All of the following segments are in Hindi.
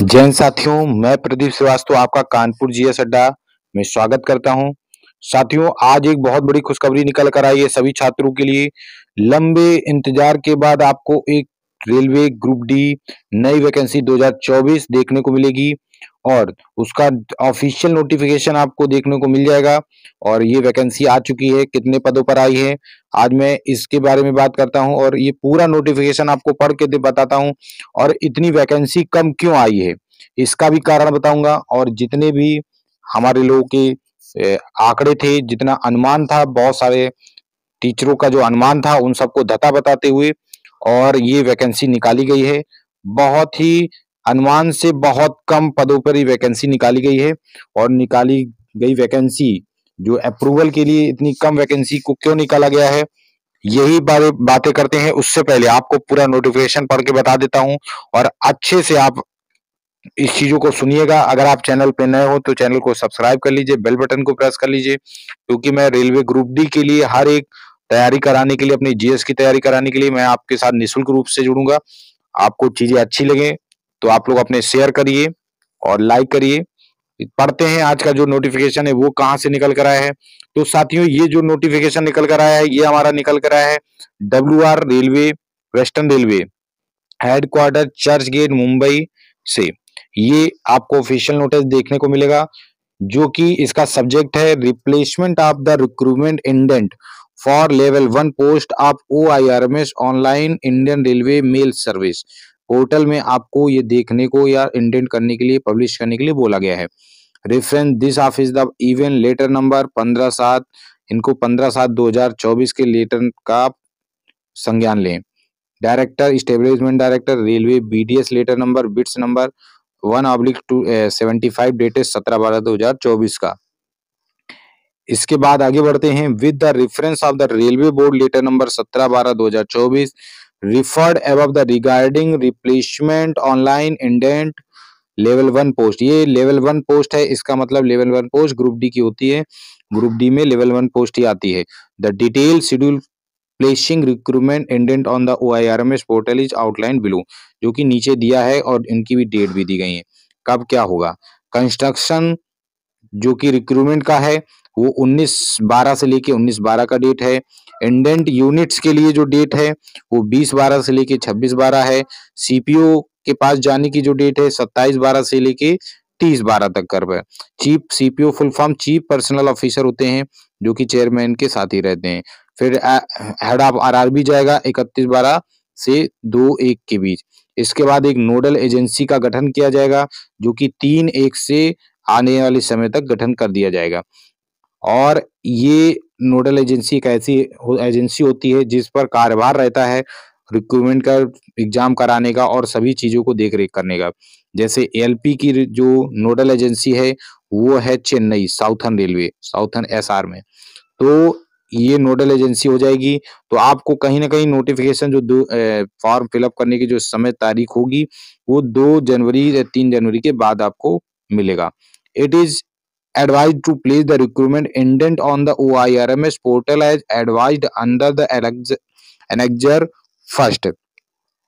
जय हिंद साथियों, मैं प्रदीप श्रीवास्तव आपका कानपुर जीएस अड्डा में स्वागत करता हूं। साथियों, आज एक बहुत बड़ी खुशखबरी निकल कर आई है सभी छात्रों के लिए। लंबे इंतजार के बाद आपको एक रेलवे ग्रुप डी नई वैकेंसी 2024 देखने को मिलेगी और उसका ऑफिशियल नोटिफिकेशन आपको देखने को मिल जाएगा। और ये वैकेंसी आ चुकी है, कितने पदों पर आई है, आज मैं इसके बारे में बात करता हूं और ये पूरा नोटिफिकेशन आपको पढ़ के बताता हूं। और इतनी वैकेंसी कम क्यों आई है, इसका भी कारण बताऊंगा। और जितने भी हमारे लोगों के आंकड़े थे, जितना अनुमान था, बहुत सारे टीचरों का जो अनुमान था, उन सबको धता बताते हुए और ये वैकेंसी निकाली गई है। बहुत ही अनुमान से बहुत कम पदों पर ये वैकेंसी निकाली गई है। और निकाली गई वैकेंसी जो अप्रूवल के लिए इतनी कम वैकेंसी को क्यों निकाला गया है, यही बारे बातें करते हैं। उससे पहले आपको पूरा नोटिफिकेशन पढ़ के बता देता हूं और अच्छे से आप इस चीजों को सुनिएगा। अगर आप चैनल पे नए हो तो चैनल को सब्सक्राइब कर लीजिए, बेल बटन को प्रेस कर लीजिए, क्योंकि मैं रेलवे ग्रुप डी के लिए हर एक तैयारी कराने के लिए, अपनी जीएस की तैयारी कराने के लिए मैं आपके साथ निःशुल्क रूप से जुड़ूंगा। आपको चीजें अच्छी लगे तो आप लोग अपने शेयर करिए और लाइक करिए। पढ़ते हैं आज का जो नोटिफिकेशन है वो कहाँ से निकल कर आया है। तो साथियों, ये जो नोटिफिकेशन निकल कर आया है, ये हमारा निकल कर आया है WR railway, western railway, headquarter Churchgate, Mumbai से। ये आपको ऑफिशियल नोटिस देखने को मिलेगा, जो कि इसका सब्जेक्ट है replacement of the recruitment indent for level 1 post of OIRMS online Indian railway mail service portal में आपको ये देखने को या इंडेंट करने के लिए, पब्लिश करने के लिए बोला गया है। Reference this office the even letter number 15/7, इनको 15/7/2024 के लेटर का संज्ञान लें। Director, establishment director railway, BDS letter number bits number 1/275 dated 17/12/2024 का। इसके बाद आगे बढ़ते हैं। With the reference of the railway board letter number 17/12/2024 referred above the regarding replacement online indent level 1 post. ये लेवल 1 पोस्ट है, इसका मतलब लेवल 1 पोस्ट ग्रुप डी की होती है। ग्रुप डी में लेवल 1 पोस्ट ही आती है। The detail schedule placing recruitment indent on the OIRMS portal is outline below, जो कि नीचे दिया है और इनकी भी डेट भी दी गई है, कब क्या होगा। कंस्ट्रक्शन जो कि रिक्रूटमेंट का है वो 19/12 से लेके 19/12 का डेट है। इंडेंट यूनिट्स के लिए जो डेट है वो 20/12 से लेके 26/12 है। CPO के पास जाने की जो डेट है 27/12 से लेके 30/12 तक कर है। Chief CPO full form chief personnel officer होते हैं, जो कि चेयरमैन के साथ ही रहते हैं। फिर हेड ऑफ RRB जाएगा 31/12 से 2/1 के बीच। इसके बाद एक नोडल एजेंसी का गठन किया जाएगा, जो कि 3/1 से आने वाले समय तक गठन कर दिया जाएगा। और ये नोडल एजेंसी एक ऐसी एजेंसी होती है जिस पर कार्यभार रहता है रिक्रूटमेंट का, एग्जाम कराने का और सभी चीजों को देख रेख करने का। जैसे ALP की जो नोडल एजेंसी है वो है Chennai southern railway, southern SR में। तो ये नोडल एजेंसी हो जाएगी। तो आपको कहीं ना कहीं नोटिफिकेशन जो फॉर्म फिलअप करने की जो समय तारीख होगी वो 2 जनवरी या 3 जनवरी के बाद आपको मिलेगा। It is advised to place the recruitment indent on the OIRMS portal as advised under the annexure first।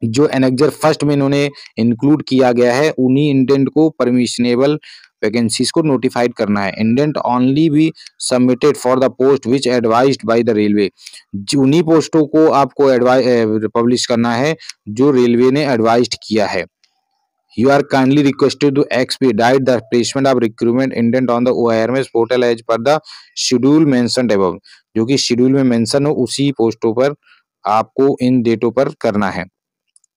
जो एनेक्जर फर्स्ट में इन्होंने इंक्लूड किया गया है, उन्हीं इंडेंट को परमिशनेबल वैकेंसीज को नोटिफाइड करना है। Indent only be submitted for the post which advised by the railway. उन्हीं पोस्टों को आपको पब्लिश करना है जो रेलवे ने एडवाइज्ड किया है। You are kindly requested to expedite the placement of recruitment indent on the OIRMS portal as per the schedule mentioned above। जो कि शेड्यूल में मेंशन हो उसी पोस्टों पर आपको इन डेटों पर करना है,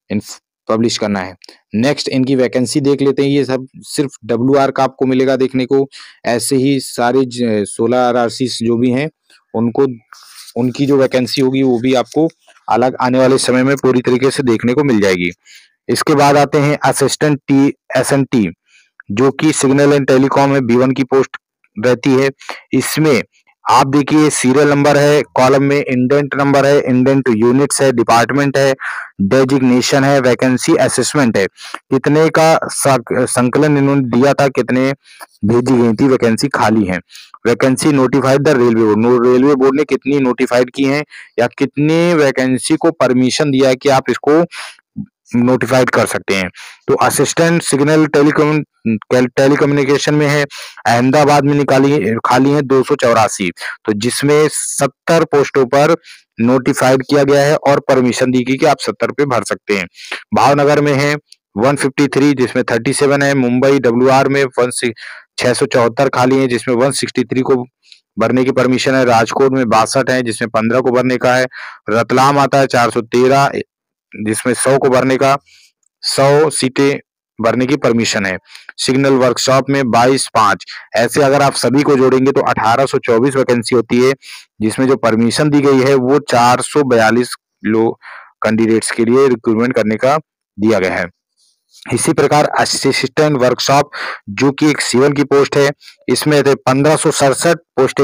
इन पब्लिश करना है। नेक्स्ट इनकी वैकेंसी देख लेते हैं। ये सब सिर्फ WR का आपको मिलेगा देखने को। ऐसे ही सारे 16 RRC जो भी हैं उनको, उनकी जो वैकेंसी होगी वो भी आपको अलग आने वाले समय में पूरी तरीके से देखने को मिल जाएगी। इसके बाद आते हैं असिस्टेंट SNT, जो कि सिग्नल एंड टेलीकॉम में B1 की पोस्ट रहती है। इसमें आप देखिए सीरियल नंबर है, कॉलम में इंडेंट नंबर है, इंडेंट यूनिट्स है, डिपार्टमेंट है, डेजिग्नेशन है, वैकेंसी असेसमेंट है। कितने का संकलन इन्होंने दिया था, कितने भेजी गई थी वैकेंसी खाली है। Vacancy notified the railway board, railway board ने कितनी नोटिफाइड की है या कितने वैकेंसी को परमिशन दिया है कि आप इसको नोटिफाइड कर सकते हैं। तो असिस्टेंट सिग्नल टेलीकम्युनिकेशन में है, अहमदाबाद में निकाली खाली है 284, तो जिसमें 70 पोस्टों पर नोटिफाइड किया गया है और परमिशन दी गई कि आप 70 पे भर सकते हैं। भावनगर में है 153 जिसमें 37 है, मुंबई WR में 674 खाली है जिसमें 163 को भरने की परमिशन है, राजकोट में 62 है जिसमें 15 को भरने का है, रतलाम आता है 413 जिसमें 100 को भरने का 100 सीटें भरने की परमिशन है। सिग्नल वर्कशॉप में 22/5, ऐसे अगर आप सभी को जोड़ेंगे तो 1824 वैकेंसी होती है, जिसमें जो परमिशन दी गई है वो 442 लोग कैंडिडेट्स के लिए रिक्रूटमेंट करने का दिया गया है। इसी प्रकार असिस्टेंट वर्कशॉप जो कि एक सिविल की पोस्ट है, इसमें 1567 पोस्ट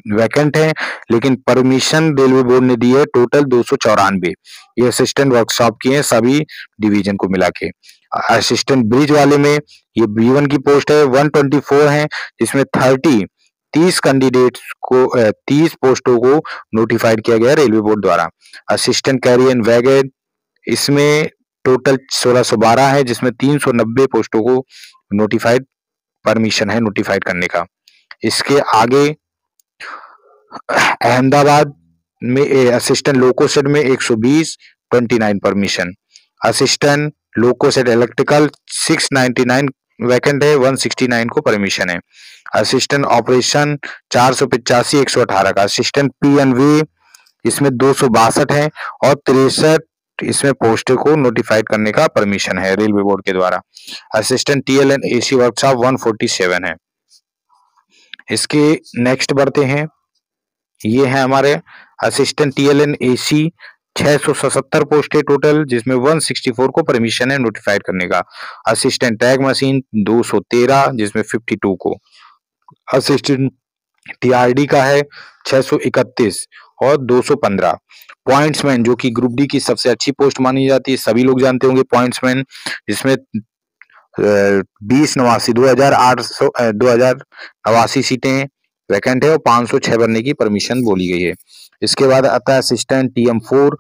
वैकेंट है, लेकिन परमिशन रेलवे बोर्ड ने दी है टोटल 294। ये असिस्टेंट वर्कशॉप की है सभी डिवीजन को मिला के। असिस्टेंट ब्रिज वाले में ये B1 की पोस्ट है, 124 है जिसमें 30 कैंडिडेट्स को 30 पोस्टों को नोटिफाइड किया गया रेलवे बोर्ड द्वारा। असिस्टेंट कैरी एंड वैगन इसमें टोटल 1612 है जिसमें 390 पोस्टों को नोटिफाइड परमिशन है नोटिफाइड करने का। इसके आगे अहमदाबाद में असिस्टेंट लोको सेट में 120 29 permission, assistant loco set electrical 699 vacant है, 169 को परमिशन है। असिस्टेंट ऑपरेशन 485 118 का, असिस्टेंट PNV इसमें 262 है और 63 इसमें पोस्टों को नोटिफाइड करने का परमिशन है रेलवे बोर्ड के द्वारा। Assistant TL and AC workshop 147 है। इसके नेक्स्ट बढ़ते हैं, ये है हमारे assistant TL and AC 677 post है टोटल जिसमें 164 को परमिशन है नोटिफाइड करने का। असिस्टेंट टैग मशीन 213 जिसमें 52 को। असिस्टेंट TRD का है 631 और 215। पॉइंट्समैन जो कि ग्रुप डी की सबसे अच्छी पोस्ट मानी जाती है, सभी लोग जानते होंगे पॉइंट्समैन, जिसमें 2089 2089 सीटें वैकेंट है और 506 भरने की परमिशन बोली गई है। इसके बाद आता है असिस्टेंट TM4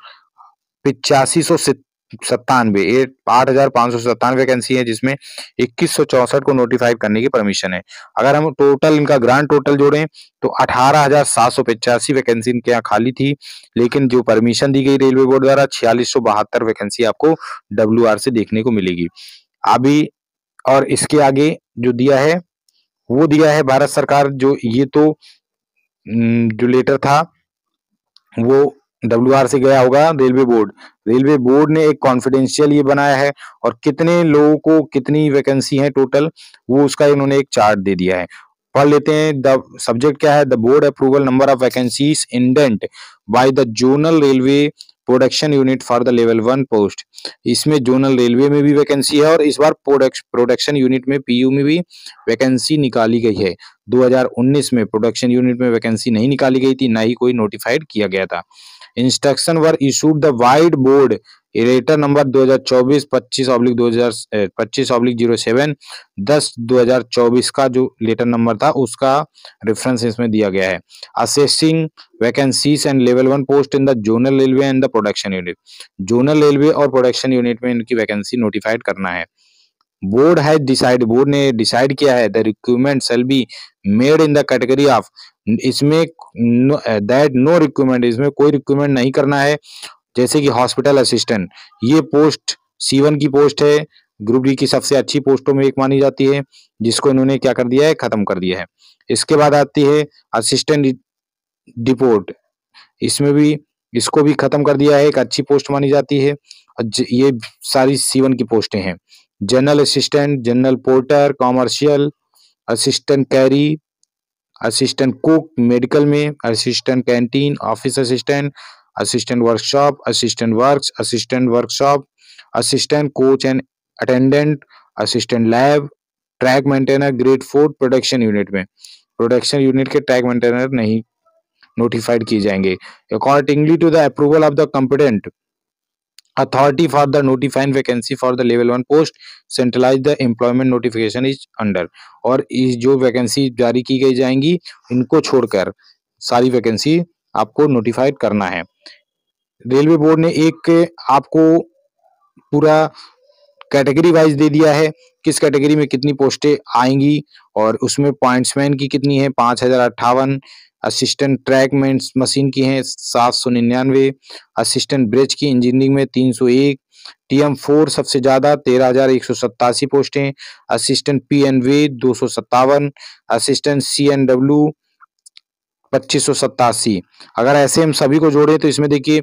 8597 8597 वैकेंसी है जिसमें 2164 को नोटिफाइड करने की परमिशन है। अगर हम टोटल इनका ग्रांड टोटल जोड़ें तो 18,785 वैकेंसी इनके यहाँ खाली थी, लेकिन जो परमिशन दी गई रेलवे बोर्ड द्वारा 4672 वैकेंसी आपको WR से देखने को मिलेगी अभी। और इसके आगे जो दिया है वो दिया है भारत सरकार, जो ये तो जो लेटर था वो WR से गया होगा रेलवे बोर्ड ने एक कॉन्फिडेंशियल ये बनाया है और कितने लोगों को कितनी वैकेंसी है टोटल वो उसका इन्होंने एक चार्ट दे दिया है। पढ़ लेते हैं। द सब्जेक्ट क्या है, the board approval number of vacancies indent by the zonal railway production unit for the level 1 post. इसमें जोनल रेलवे में भी वैकेंसी है और इस बार प्रोडक्शन यूनिट में PU में भी वैकेंसी निकाली गई है। 2019 में प्रोडक्शन यूनिट में वैकेंसी नहीं निकाली गई थी, ना ही कोई नोटिफाइड किया गया था। Instruction were issued the vide board letter number 2024/25/2025/07 10/2024 का जो लेटर नंबर था उसका रेफरेंस इसमें दिया गया है। Assessing vacancies and level 1 post in the zonal railway and the production unit. Zonal railway और प्रोडक्शन यूनिट में इनकी वैकेंसी नोटिफाइड करना है। बोर्ड ने डिसाइड किया है the recruitment shall be made in the category of, इसमें दैट नो रिक्रूटमेंट, इसमें कोई रिक्रूटमेंट नहीं करना है। जैसे कि हॉस्पिटल असिस्टेंट, ये पोस्ट C1 की पोस्ट है, ग्रुप डी की सबसे अच्छी पोस्टों में एक मानी जाती है, जिसको इन्होंने क्या कर दिया है, खत्म कर दिया है। इसके बाद आती है असिस्टेंट डिपोर्ट, इसमें भी इसको भी खत्म कर दिया है, एक अच्छी पोस्ट मानी जाती है। ये सारी C1 की पोस्टें हैं। General assistant, general porter, commercial assistant carry, assistant cook medical में, assistant canteen, office assistant, assistant workshop, assistant works, assistant workshop, assistant coach and attendant, assistant lab, track maintainer grade 4 production unit में। प्रोडक्शन यूनिट के ट्रैक मेंटेनर नहीं नोटिफाइड किए जाएंगे। Accordingly to the approval of the competent authority for the notifying vacancy for the level 1 post centralize the employment notification is under। और इस जो वैकेंसी जारी की गई जाएंगी इनको छोड़कर सारी वैकेंसी आपको नोटिफाइड करना है। रेलवे बोर्ड ने एक आपको पूरा कैटेगरी वाइज दे दिया है, किस कैटेगरी में कितनी पोस्टें आएंगी और उसमें पॉइंट्समैन की कितनी है 5058, असिस्टेंट ट्रैक मशीन की है 799, असिस्टेंट ब्रिज की इंजीनियरिंग में 301, TM4 सबसे ज्यादा 13,187 पोस्टें, असिस्टेंट PNV 257, असिस्टेंट CNW 2587। अगर ऐसे हम सभी को जोड़े तो इसमें देखिए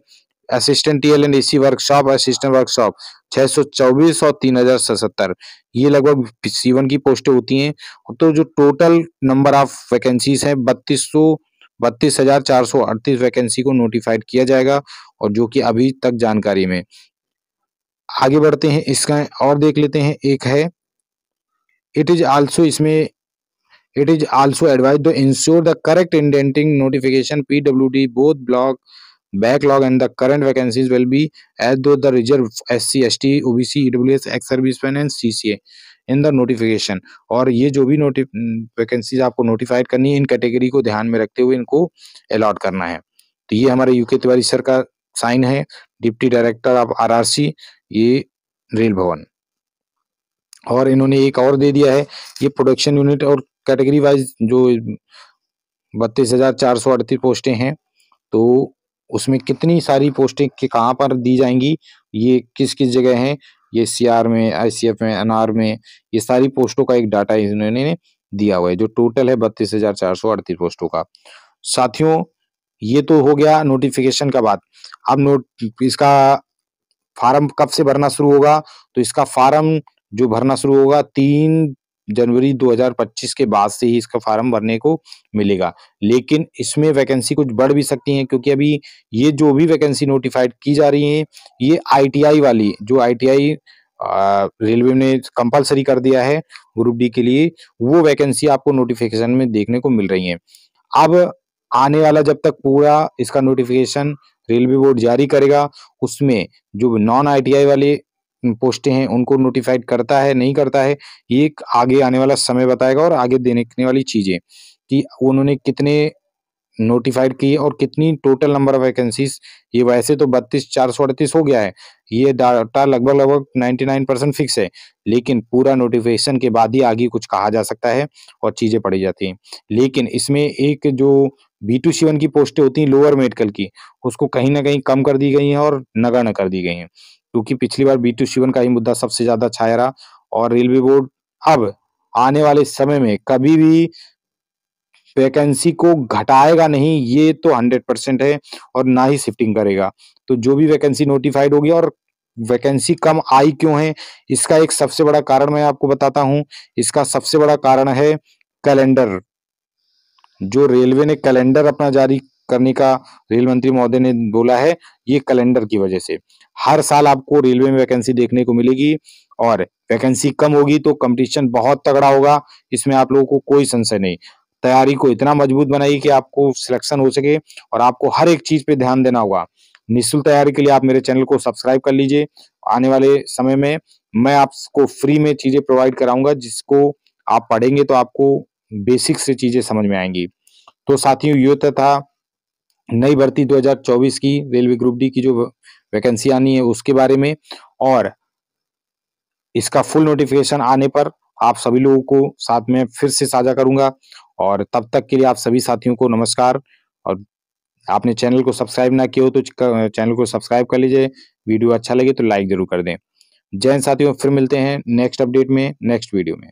assistant TL and AC workshop, assistant workshop 624 और 3077, ये लगभग C1 की पोस्टें होती हैं। तो जो टोटल नंबर ऑफ वैकेंसीज है 32,438 वैकेंसी को नोटिफाइड किया जाएगा, और जो कि अभी तक जानकारी में। आगे बढ़ते हैं, इसका और देख लेते हैं। एक है इट इज आल्सो, इसमें it is also advised to ensure the correct indenting notification PWD both block backlog and the current vacancies will be as though the reserve SC ST OBC EWS ex servicemen and CCA in the notification। और ये जो भी वैकेंसीज आपको नोटिफाइड करनी है इन कैटेगरी को ध्यान में रखते हुए इनको अलॉट करना है। तो ये हमारे यूके तिवारी सर का साइन है, डिप्टी डायरेक्टर ऑफ RRC, ये रेल भवन। और इन्होंने एक और दे दिया है, ये प्रोडक्शन यूनिट और कैटेगरी वाइज जो 32,438 पोस्टें हैं, तो उसमें कितनी सारी पोस्टें कहाँ पर दी जाएंगी, ये किस किस जगह हैं, ये CR में, ICF में, NR में, ये सारी पोस्टों का एक डाटा इन्होंने दिया हुआ है, जो टोटल है 32,438 पोस्टों का। साथियों, ये तो हो गया नोटिफिकेशन का बात। अब इसका फार्म कब से भरना शुरू होगा, तो इसका फार्म जो भरना शुरू होगा 3 जनवरी 2025 के बाद से ही इसका फार्म भरने को मिलेगा। लेकिन इसमें वैकेंसी कुछ बढ़ भी सकती है, क्योंकि अभी ये जो भी वैकेंसी नोटिफाइड की जा रही है, ये ITI वाली, जो ITI रेलवे ने कंपलसरी कर दिया है ग्रुप डी के लिए, वो वैकेंसी आपको नोटिफिकेशन में देखने को मिल रही है। अब आने वाला जब तक पूरा इसका नोटिफिकेशन रेलवे बोर्ड जारी करेगा, उसमें जो नॉन ITI वाले पोस्टें हैं उनको नोटिफाइड करता है नहीं करता है, ये आगे आने वाला समय बताएगा, और आगे देने वाली चीजें कि उन्होंने कितने नोटिफाइड की और कितनी टोटल नंबर ऑफ वैकेंसीज। ये वैसे तो 32,438 हो गया है, ये डाटा लगभग 99% फिक्स है, लेकिन पूरा नोटिफिकेशन के बाद ही आगे कुछ कहा जा सकता है और चीजें पढ़ी जाती हैं। लेकिन इसमें एक जो B2C1 की पोस्टें होती हैं लोअर मेडिकल की, उसको कहीं ना कहीं कम कर दी गई हैं और नगण्य कर दी गई हैं, क्योंकि पिछली बार B2C1 का ही मुद्दा सबसे ज्यादा छाया रहा, और रेलवे बोर्ड अब आने वाले समय में कभी भी वैकेंसी को घटाएगा नहीं, ये तो 100% है, और ना ही शिफ्टिंग करेगा। तो जो भी वैकेंसी नोटिफाइड होगी, और वैकेंसी कम आई क्यों है, इसका एक सबसे बड़ा कारण मैं आपको बताता हूं। इसका सबसे बड़ा कारण है कैलेंडर, जो रेलवे ने कैलेंडर अपना जारी करने का रेल मंत्री महोदय ने बोला है, ये कैलेंडर की वजह से। हर साल आपको रेलवे में वैकेंसी देखने को मिलेगी, और वैकेंसी कम होगी तो कंपटीशन बहुत तगड़ा होगा, इसमें आप लोगों को कोई संशय नहीं। तैयारी को इतना मजबूत बनाइए कि आपको सिलेक्शन हो सके, और आपको हर एक चीज पे ध्यान देना होगा। निःशुल्क तैयारी के लिए आप मेरे चैनल को सब्सक्राइब कर लीजिए। आने वाले समय में मैं आपको फ्री में चीजें प्रोवाइड कराऊंगा, जिसको आप पढ़ेंगे तो आपको बेसिक से चीजें समझ में आएंगी। तो साथियों, ये तो था नई भर्ती 2024 की रेलवे ग्रुप डी की जो वैकेंसी आनी है उसके बारे में, और इसका फुल नोटिफिकेशन आने पर आप सभी लोगों को साथ में फिर से साझा करूंगा। और तब तक के लिए आप सभी साथियों को नमस्कार। और आपने चैनल को सब्सक्राइब ना किया हो तो चैनल को सब्सक्राइब कर लीजिए। वीडियो अच्छा लगे तो लाइक जरूर कर दें। जय हिंद साथियों, फिर मिलते हैं नेक्स्ट अपडेट में, नेक्स्ट वीडियो में।